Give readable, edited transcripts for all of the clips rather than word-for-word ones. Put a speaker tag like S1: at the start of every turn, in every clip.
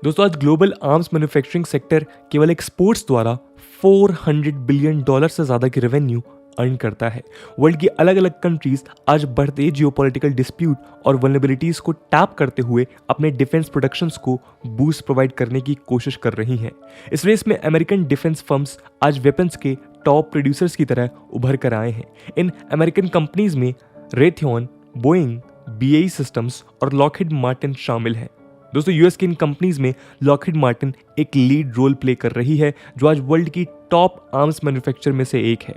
S1: दोस्तों आज global arms manufacturing sector केवल एक्सपोर्ट्स द्वारा $400 बिलियन से ज़्यादा की रेवेन्यू अर्न करता है। वर्ल्ड की अलग अलग कंट्रीज आज बढ़ते जियोपॉलिटिकल डिस्प्यूट और वल्नरेबिलिटीज को टैप करते हुए अपने डिफेंस प्रोडक्शंस को बूस्ट प्रोवाइड करने की कोशिश कर रही हैं। इस रेस में अमेरिकन डिफेंस फर्म्स आज वेपन्स के टॉप प्रोड्यूसर्स की तरह उभर कर आए हैं। इन अमेरिकन कंपनीज में रेथियन, बोइंग, BAE सिस्टम्स और लॉकहीड मार्टिन शामिल हैं। दोस्तों यूएस की इन कंपनीज में लॉकहीड मार्टिन एक लीड रोल प्ले कर रही है, जो आज वर्ल्ड की टॉप आर्म्स मैन्युफैक्चरर में से एक है।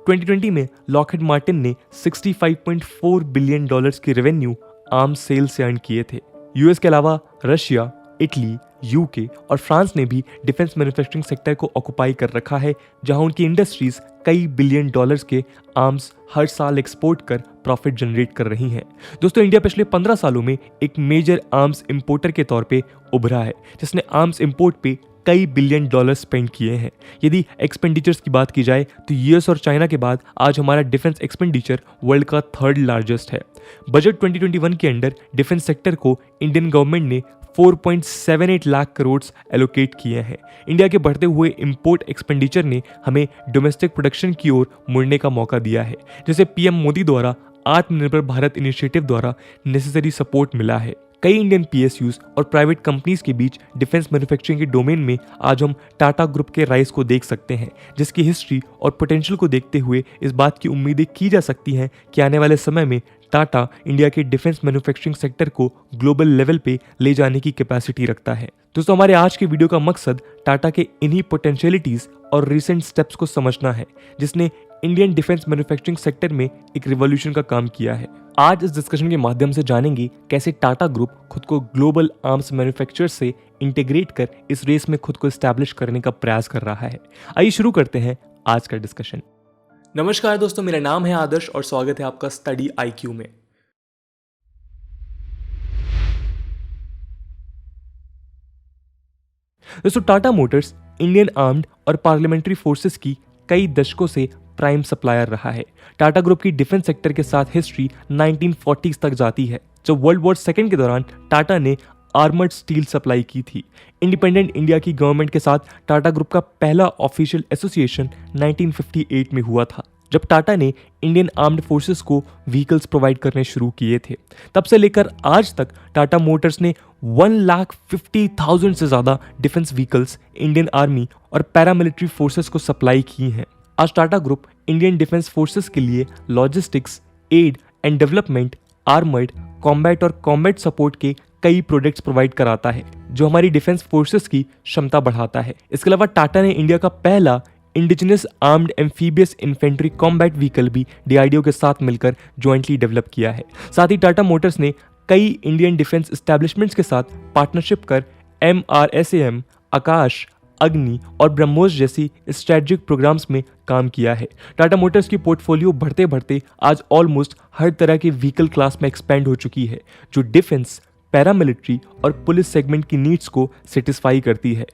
S1: 2020 में लॉकहीड मार्टिन ने $65.4 बिलियन की रेवेन्यू आर्म्स सेल से अर्न किए थे। यूएस के अलावा रशिया, इटली, यूके और फ्रांस ने भी डिफेंस मैन्युफैक्चरिंग सेक्टर को ऑक्युपाई कर रखा है, जहां उनकी इंडस्ट्रीज कई बिलियन डॉलर्स के आर्म्स हर साल एक्सपोर्ट कर प्रॉफिट जनरेट कर रही हैं। दोस्तों इंडिया पिछले 15 सालों में एक मेजर आर्म्स इंपोर्टर के तौर पे उभरा है, जिसने आर्म्स इंपोर्ट पे कई बिलियन डॉलर स्पेंड किए हैं। यदि एक्सपेंडिचर्स की बात की जाए तो यूएस और चाइना के बाद आज हमारा डिफेंस एक्सपेंडिचर वर्ल्ड का 3rd लार्जेस्ट है। बजट 2021 के अंडर डिफेंस सेक्टर को इंडियन गवर्नमेंट ने 4.78 लाख करोड़ एलोकेट किए हैं। इंडिया के बढ़ते हुए इंपोर्ट एक्सपेंडिचर ने हमें डोमेस्टिक प्रोडक्शन की ओर मुड़ने का मौका दिया है, जिसे पीएम मोदी द्वारा आत्मनिर्भर भारत इनिशिएटिव द्वारा नेसेसरी सपोर्ट मिला है। कई इंडियन PSUs और प्राइवेट कंपनीज के बीच डिफेंस मैन्युफैक्चरिंग के डोमेन में आज हम टाटा ग्रुप के राइज को देख सकते हैं, जिसकी हिस्ट्री और पोटेंशियल को देखते हुए इस बात की उम्मीदें की जा सकती हैं कि आने वाले समय में टाटा इंडिया के डिफेंस मैन्युफैक्चरिंग सेक्टर को ग्लोबल लेवल पे ले जाने की कैपेसिटी रखता है। दोस्तों हमारे आज के वीडियो का मकसद टाटा के इन्हीं पोटेंशियलिटीज और रिसेंट स्टेप्स को समझना है, जिसने इंडियन डिफेंस मैन्युफैक्चरिंग सेक्टर में एक रिवॉल्यूशन का काम किया है। आज इस डिस्कशन के माध्यम से जानेंगे कैसे टाटा ग्रुप खुद को ग्लोबल आर्म्स मैन्युफैक्चरर से इंटीग्रेट कर इस रेस में खुद को एस्टैब्लिश करने का प्रयास कर रहा है। आइए शुरू करते हैं आज का डिस्कशन। नमस्कार दोस्तों, मेरा नाम है आदर्श और स्वागत है आपका स्टडी IQ में। दोस्तों टाटा मोटर्स इंडियन आर्म्ड और पार्लियामेंट्री फोर्सेस की कई दशकों से प्राइम सप्लायर रहा है। टाटा ग्रुप की डिफेंस सेक्टर के साथ हिस्ट्री 1940s तक जाती है, जब वर्ल्ड वॉर II के दौरान टाटा ने आर्मर्ड स्टील सप्लाई की थी। इंडिपेंडेंट इंडिया की गवर्नमेंट के साथ टाटा ग्रुप का पहला ऑफिशियल एसोसिएशन 1958 में हुआ था, जब टाटा ने इंडियन आर्म्ड फोर्सेस को व्हीकल्स प्रोवाइड करने शुरू किए थे। तब से लेकर आज तक टाटा मोटर्स ने 1,50,000 से ज़्यादा डिफेंस व्हीकल्स इंडियन आर्मी और पैरामिलिट्री फोर्सेस को सप्लाई की हैं। आज Tata group Indian defence forces के लिए लॉजिस्टिक्स, एड एंड डेवलपमेंट, आर्मर्ड, कॉम्बैट और कॉम्बैट सपोर्ट के कई प्रोडक्ट्स प्रोवाइड कराता है, जो हमारी डिफेंस फोर्सेस की क्षमता बढ़ाता है। इसके अलावा टाटा ने इंडिया का पहला indigenous armed amphibious infantry combat vehicle भी DRDO के साथ मिलकर ज्वाइंटली डेवलप किया है। साथ ही टाटा मोटर्स ने कई इंडियन डिफेंस एस्टैब्लिशमेंट्स के साथ पार्टनरशिप कर MRSAM, आकाश, अग्नि और ब्रह्मोस जैसी स्ट्रेटेजिक प्रोग्राम्स में काम किया है। टाटा मोटर्स की पोर्टफोलियो बढ़ते बढ़ते आज ऑलमोस्ट हर तरह के व्हीकल क्लास में एक्सपेंड हो चुकी है, जो डिफेंस, पैरामिलिट्री और पुलिस सेगमेंट की नीड्स को सेटिस्फाई करती है।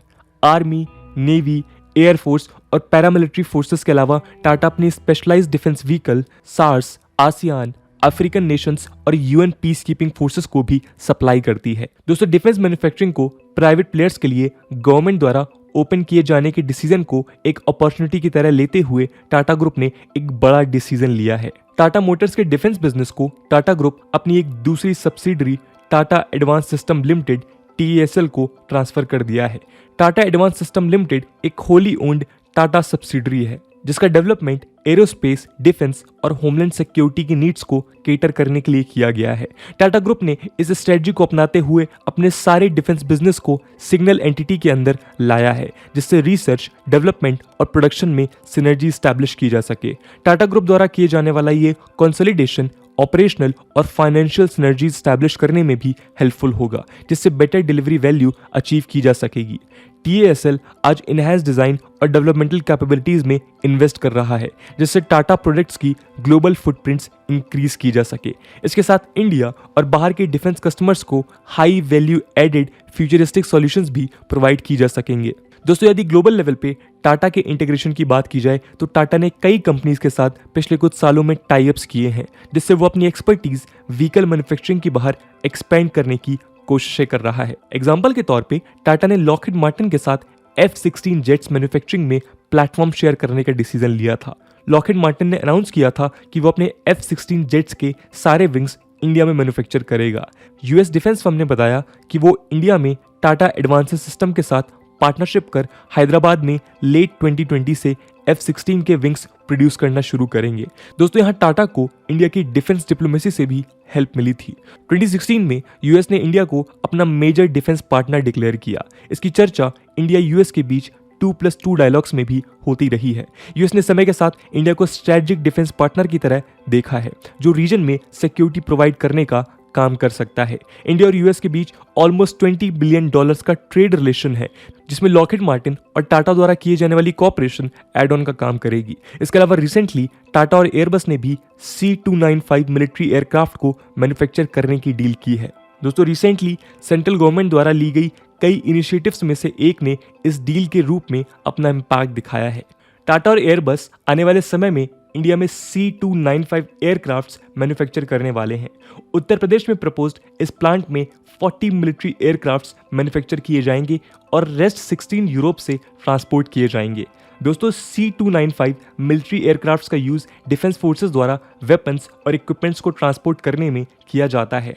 S1: आर्मी, नेवी, एयरफोर्स और पैरामिलिट्री फोर्सेस के अलावा टाटा अपनी specialised defence vehicle SAARC, ASEAN, African nations और UN पीस कीपिंग फोर्सेस को भी सप्लाई करती है। दोस्तों डिफेंस मैन्युफैक्चरिंग को प्राइवेट प्लेयर्स के लिए गवर्नमेंट द्वारा ओपन किए जाने के डिसीजन को एक अपॉर्चुनिटी की तरह लेते हुए टाटा ग्रुप ने एक बड़ा डिसीजन लिया है। टाटा मोटर्स के डिफेंस बिजनेस को टाटा ग्रुप अपनी एक दूसरी subsidiary Tata advance system limited TASL को ट्रांसफर कर दिया है। टाटा एडवांस सिस्टम लिमिटेड एक होली ओन्ड टाटा सब्सिडरी है, जिसका डेवलपमेंट एरोस्पेस, डिफेंस और होमलैंड सिक्योरिटी की नीड्स को केटर करने के लिए किया गया है। टाटा ग्रुप ने इस स्ट्रेटजी को अपनाते हुए अपने सारे डिफेंस बिजनेस को सिग्नल एंटिटी के अंदर लाया है, जिससे रिसर्च, डेवलपमेंट और प्रोडक्शन में सिनर्जी स्टैब्लिश की जा सके। टाटा ग्रुप द्वारा किए जाने वाला ये कंसोलिडेशन ऑपरेशनल और फाइनेंशियल सिनर्जीज स्टैब्लिश करने में भी हेल्पफुल होगा, जिससे बेटर डिलीवरी वैल्यू अचीव की जा सकेगी। TASL आज इनहैंस डिजाइन और डेवलपमेंटल कैपेबिलिटीज में इन्वेस्ट कर रहा है, जिससे टाटा प्रोडक्ट्स की ग्लोबल फुटप्रिंट्स इंक्रीज की जा सके। इसके साथ इंडिया और बाहर के डिफेंस कस्टमर्स को high value added futuristic solutions भी प्रोवाइड की जा सकेंगे। दोस्तों यदि ग्लोबल लेवल पे टाटा के इंटीग्रेशन की बात की जाए तो टाटा ने कई कंपनीज के साथ पिछले कुछ सालों में टाई अप्स किए हैं, जिससे वो अपनी एक्सपर्टीज व्हीकल मैन्युफैक्चरिंग की बाहर एक्सपेंड करने की कोशिशें कर रहा है। एग्जाम्पल के तौर पे टाटा ने लॉकहीड मार्टिन के साथ F-16 जेट्स मैन्युफैक्चरिंग में प्लेटफॉर्म शेयर करने का डिसीजन लिया था। लॉकहीड मार्टिन ने अनाउंस किया था कि वो अपने F-16 जेट्स के सारे विंग्स इंडिया में मैन्युफैक्चर करेगा। यूएस डिफेंस फर्म ने बताया कि वो इंडिया में टाटा एडवांसेस सिस्टम के साथ पार्टनरशिप कर हैदराबाद में लेट 2020 से F-16 के विंग्स प्रोड्यूस करना शुरू करेंगे। दोस्तों, यहाँ टाटा को इंडिया की डिफेंस डिप्लोमेसी से भी हेल्प मिली थी। 2016 में यूएस ने इंडिया को अपना मेजर डिफेंस पार्टनर डिक्लेयर किया। इसकी चर्चा इंडिया यूएस के बीच 2+2 डायलॉग्स में भी होती रही है। यूएस ने समय के साथ इंडिया को स्ट्रेटेजिक डिफेंस पार्टनर की तरह देखा है, जो रीजन में सिक्योरिटी प्रोवाइड करने का काम कर सकता है। इंडिया और यूएस के बीच ऑलमोस्ट $20 बिलियन का ट्रेड रिलेशन है, जिसमें लॉकहीड मार्टिन और टाटा द्वारा किए जाने वाली कोऑपरेशन एड ऑन का काम करेगी। इसके अलावा रिसेंटली टाटा और एयरबस ने भी C295 मिलिट्री एयरक्राफ्ट को मैन्युफैक्चर करने की डील की है। दोस्तों, रिसेंटली सेंट्रल गवर्नमेंट द्वारा ली गई कई इनिशिएटिव्स में से एक ने इस डील के रूप में अपना इम्पैक्ट दिखाया है। टाटा और एयरबस आने वाले समय में इंडिया में C295 एयरक्राफ्ट्स मैन्युफैक्चर करने वाले हैं। उत्तर प्रदेश में प्रपोज्ड इस प्लांट में 40 मिलिट्री एयरक्राफ्ट्स मैन्युफैक्चर किए जाएंगे और रेस्ट 16 यूरोप से ट्रांसपोर्ट किए जाएंगे। दोस्तों, C295 मिलिट्री एयरक्राफ्ट्स का यूज डिफेंस फोर्सेस द्वारा वेपन्स और इक्विपमेंट्स को ट्रांसपोर्ट करने में किया जाता है।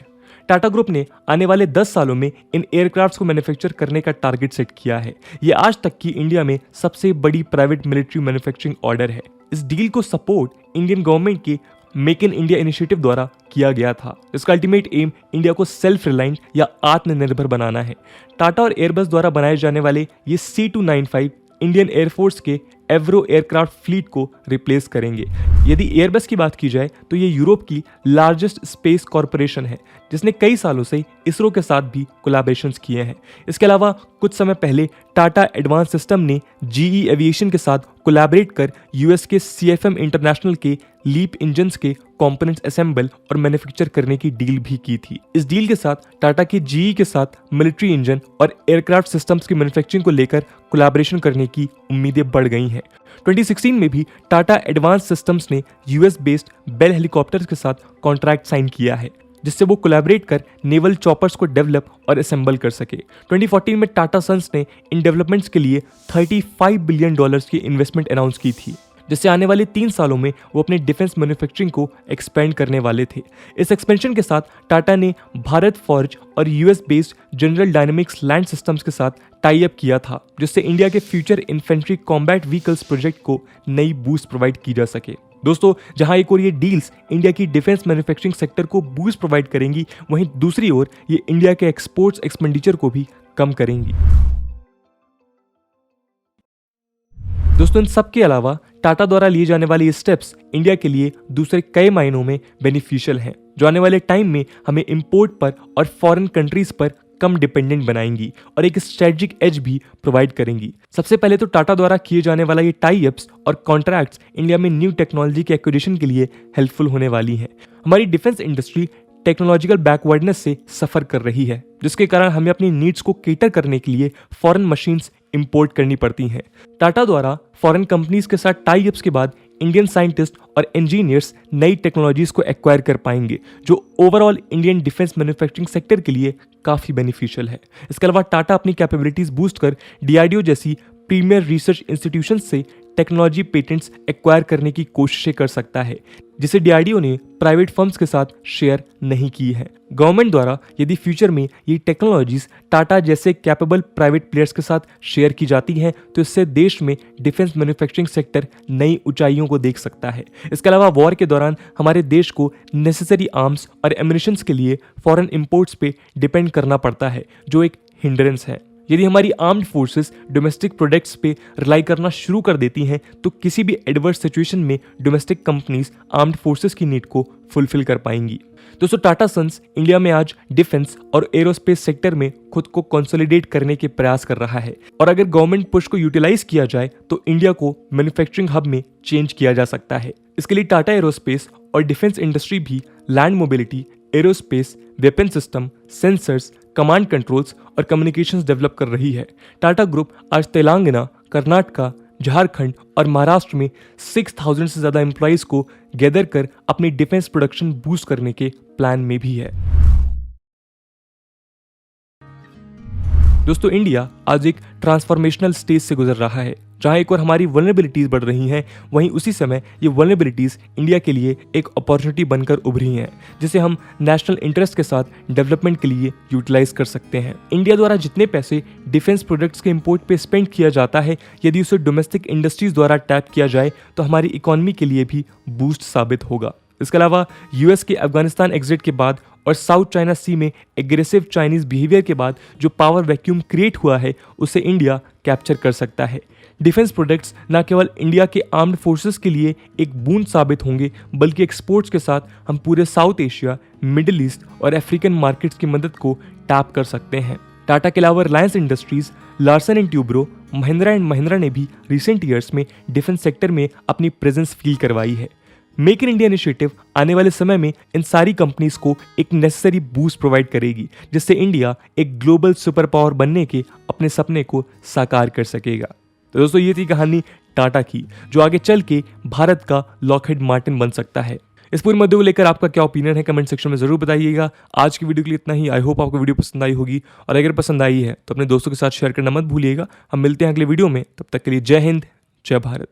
S1: टाटा ग्रुप ने आने वाले 10 सालों में इन एयरक्राफ्ट्स को मैन्युफैक्चर करने का टारगेट सेट किया है। यह आज तक की इंडिया में सबसे बड़ी प्राइवेट मिलिट्री मैन्युफैक्चरिंग ऑर्डर है। इस डील को सपोर्ट इंडियन गवर्नमेंट के मेक इन इंडिया इनिशिएटिव द्वारा किया गया था। इसका अल्टीमेट एम इंडिया को सेल्फ रिलायंट या आत्मनिर्भर बनाना है। टाटा और एयरबस द्वारा बनाए जाने वाले ये C295 इंडियन एयरफोर्स के एवरो एयरक्राफ्ट फ्लीट को रिप्लेस करेंगे। यदि एयरबस की बात की जाए तो ये यूरोप की लार्जेस्ट स्पेस कॉरपोरेशन है, जिसने कई सालों से इसरो के साथ भी कोलैबोरेशंस किए हैं। इसके अलावा कुछ समय पहले टाटा एडवांस सिस्टम ने GE एविएशन के साथ कोलैबोरेट कर यूएस के CFM इंटरनेशनल के लीप इंजन्स के कंपोनेंट्स असेंबल और मैन्युफैक्चर करने की डील भी की थी। इस डील के साथ टाटा के GE के साथ मिलिट्री इंजन और एयरक्राफ्ट सिस्टम्स की मैन्युफैक्चरिंग को लेकर कोलैबोरेशन करने की उम्मीदें बढ़ गई हैं। 2016 में भी टाटा एडवांस सिस्टम्स ने US बेस्ड बेल हेलीकॉप्टर्स के साथ कॉन्ट्रैक्ट साइन किया है, जिससे वो कोलैबोरेट कर नेवल चॉपर्स को डेवलप और असेंबल कर सके। 2014 में टाटा सन्स ने इन डेवलपमेंट्स के लिए $35 बिलियन की इन्वेस्टमेंट अनाउंस की थी, जिससे आने वाले 3 सालों में वो अपने डिफेंस मैन्युफैक्चरिंग को एक्सपेंड करने वाले थे। इस एक्सपेंशन के साथ टाटा ने भारत फॉर्ज और US based general dynamics land systems के साथ टाई अप किया था, जिससे इंडिया के future infantry combat vehicles project को नई बूस्ट प्रोवाइड की जा सके। दोस्तों, जहां एक ओर ये डील्स इंडिया की डिफेंस मैन्युफैक्चरिंग सेक्टर को बूस्ट प्रोवाइड करेंगी, वहीं दूसरी ओर ये इंडिया के एक्सपोर्ट्स एक्सपेंडिचर को भी कम करेंगी। दोस्तों, इन सब के अलावा टाटा द्वारा लिए जाने वाले ये स्टेप्स इंडिया के लिए दूसरे कई मायनों में बेनिफिशियल हैं, जो आने वाले टाइम में हमें इंपोर्ट पर और फॉरेन कंट्रीज पर कम डिपेंडेंट बनाएंगी और एक स्ट्रेटेजिक एज भी प्रोवाइड करेंगी। सबसे पहले तो टाटा द्वारा किए जाने वाला ये टाई अप्स और कॉन्ट्रैक्ट्स इंडिया में न्यू टेक्नोलॉजी के एक्विजिशन के लिए हेल्पफुल होने वाली हैं। हमारी डिफेंस इंडस्ट्री टेक्नोलॉजिकल बैकवर्डनेस से सफर कर रही है, जिसके कारण हमें अपनी नीड्स को केटर करने के लिए फॉरेन मशीन्स इंपोर्ट करनी पड़ती हैं। टाटा द्वारा फॉरेन कंपनीज के साथ टाई अप्स के बाद इंडियन साइंटिस्ट और इंजीनियर्स नई टेक्नोलॉजीज को एक्वायर कर पाएंगे, जो overall Indian defence manufacturing sector के लिए काफी बेनिफिशियल है। इसके अलावा टाटा अपनी कैपेबिलिटीज बूस्ट कर DRDO जैसी प्रीमियर रिसर्च इंस्टीट्यूशन से टेक्नोलॉजी पेटेंट्स एक्वायर करने की कोशिशें कर सकता है, जिसे DRDO ने प्राइवेट फर्म्स के साथ शेयर नहीं की है। गवर्नमेंट द्वारा यदि फ्यूचर में ये टेक्नोलॉजीज टाटा जैसे कैपेबल प्राइवेट प्लेयर्स के साथ शेयर की जाती हैं, तो इससे देश में डिफेंस मैन्युफैक्चरिंग सेक्टर नई ऊंचाइयों को देख सकता है। इसके अलावा वॉर के दौरान हमारे देश को नेसेसरी आर्म्स और एम्युनिशंस के लिए फॉरेन इंपोर्ट्स पे डिपेंड करना पड़ता है, जो एक हिंड्रेंस है। यदि हमारी आर्म्ड फोर्सेस डोमेस्टिक प्रोडक्ट्स पे रिलाई करना शुरू कर देती हैं, तो किसी भी एडवर्स सिचुएशन में डोमेस्टिक कंपनीज आर्म्ड फोर्सेस की नीड को फुलफिल कर पाएंगी। दोस्तों, टाटा सन्स इंडिया में आज डिफेंस और एरोस्पेस सेक्टर में खुद को कंसोलिडेट करने के प्रयास कर रहा है, और अगर गवर्नमेंट पुश को यूटिलाइज किया जाए तो इंडिया को मैन्युफैक्चरिंग हब में चेंज किया जा सकता है। इसके लिए टाटा एरोस्पेस और डिफेंस इंडस्ट्री भी land mobility, aerospace, weapon system, sensors, command controls और कम्युनिकेशंस डेवलप कर रही है। टाटा ग्रुप आज तेलंगाना, कर्नाटका, झारखंड और महाराष्ट्र में 6000 से ज्यादा एम्प्लॉइज को गैदर कर अपनी डिफेंस प्रोडक्शन बूस्ट करने के प्लान में भी है। दोस्तों, इंडिया आज एक ट्रांसफॉर्मेशनल स्टेज से गुजर रहा है, जहां एक और हमारी वल्नरेबिलिटीज बढ़ रही हैं, वहीं उसी समय ये वल्नरेबिलिटीज इंडिया के लिए एक अपॉर्चुनिटी बनकर उभरी हैं, जिसे हम नेशनल इंटरेस्ट के साथ डेवलपमेंट के लिए यूटिलाइज कर सकते हैं। इंडिया द्वारा जितने पैसे डिफेंस प्रोडक्ट्स के इंपोर्ट पे स्पेंड किया जाता है, यदि उसे डोमेस्टिक इंडस्ट्रीज द्वारा टैप किया जाए तो हमारी इकोनॉमी के लिए भी बूस्ट साबित होगा। इसके अलावा यूएस के अफगानिस्तान एग्जिट के बाद और साउथ चाइना सी में एग्रेसिव चाइनीज बिहेवियर के बाद जो पावर वैक्यूम क्रिएट हुआ है, उसे इंडिया कैप्चर कर सकता है। डिफेंस प्रोडक्ट्स न केवल इंडिया के आर्म्ड फोर्सेस के लिए एक बूंद साबित होंगे, बल्कि एक्सपोर्ट्स के साथ हम पूरे साउथ एशिया, मिडिल ईस्ट और अफ्रीकन मार्केट्स की मदद को टैप कर सकते हैं। टाटा के अलावा Reliance industries, Larsen and Toubro, Mahindra and Mahindra ने भी रिसेंट ईयर्स में डिफेंस सेक्टर में अपनी प्रेजेंस फील करवाई है। मेक इन इंडिया इनिशिएटिव आने वाले समय में इन सारी कंपनीज को एक नेसेसरी बूस्ट प्रोवाइड करेगी, जिससे इंडिया एक ग्लोबल सुपर पावर बनने के अपने सपने को साकार कर सकेगा। तो दोस्तों, ये थी कहानी टाटा की, जो आगे चल के भारत का लॉकहीड मार्टिन बन सकता है। इस पूरे मुद्दे को लेकर आपका क्या ओपिनियन है, कमेंट सेक्शन में जरूर बताइएगा। आज की वीडियो के लिए इतना ही। आई होप आपको वीडियो पसंद आई होगी, और अगर पसंद आई है तो अपने दोस्तों के साथ शेयर करना मत भूलिएगा। हम मिलते हैं अगले वीडियो में, तब तक के लिए जय हिंद, जय भारत।